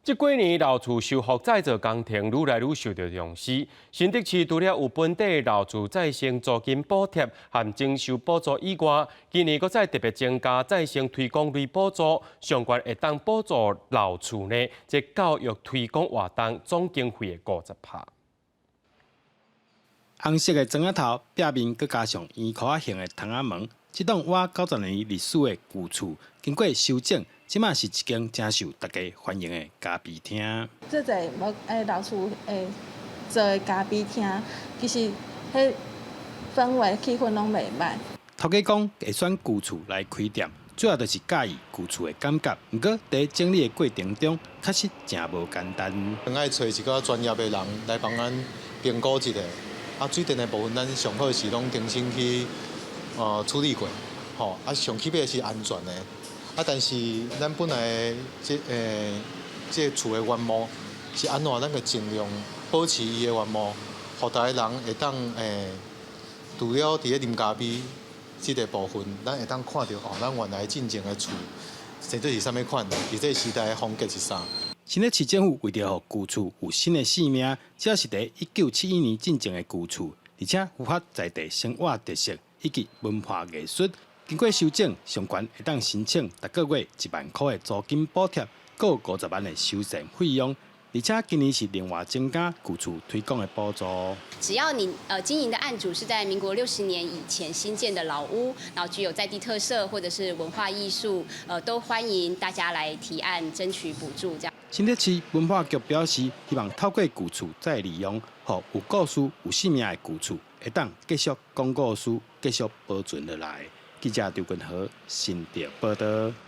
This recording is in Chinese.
这几年老厝修复再造工程愈来愈受到重视。新竹市除了有本地老厝再生租金补贴和征收补助以外，今年佫再特别增加再生推广类补助，相关会当补助老厝呢，即教育推广活动总经费的50%。红色的砖仔头壁面，佮加上圆箍仔形的窗仔门，这栋约90年历史的旧厝，经过修整，即马是一间真受大家欢迎的咖啡厅。这在老厝做的咖啡厅，其实迄氛围气氛拢袂歹。头家讲会选旧厝来开店，主要就是介意旧厝的感觉。不过在整理的过程中，确实真无简单。爱找一个专业的人来帮咱评估一下。水电的部分，咱上好是拢重新去处理过，上起码是安全的。但是咱本来这厝的原貌是安怎，咱个尽量保持伊的原貌，互大家人会当除了伫咧啉咖啡这个部分，咱会当看到咱原来进前的厝，甚至是啥物款，伫这时代的风格是啥。新竹市政府为了让旧厝有新的生命，只要是在1971年进前的旧厝，而且符合在地生活特色以及文化艺术，经过修整，上悬会当申请每个月1万块的租金补贴，各50万的修缮费用。而且今年是另外增加旧厝推广的补助。只要你经营的案主是在民国60年以前新建的老屋，然后具有在地特色或者是文化艺术，都欢迎大家来提案争取补助。这样。新竹市文化局表示，希望透过旧厝再利用，让有故事、有生命的旧厝，会当继续讲故事，继续保存落来。记者刘君豪，新竹报道。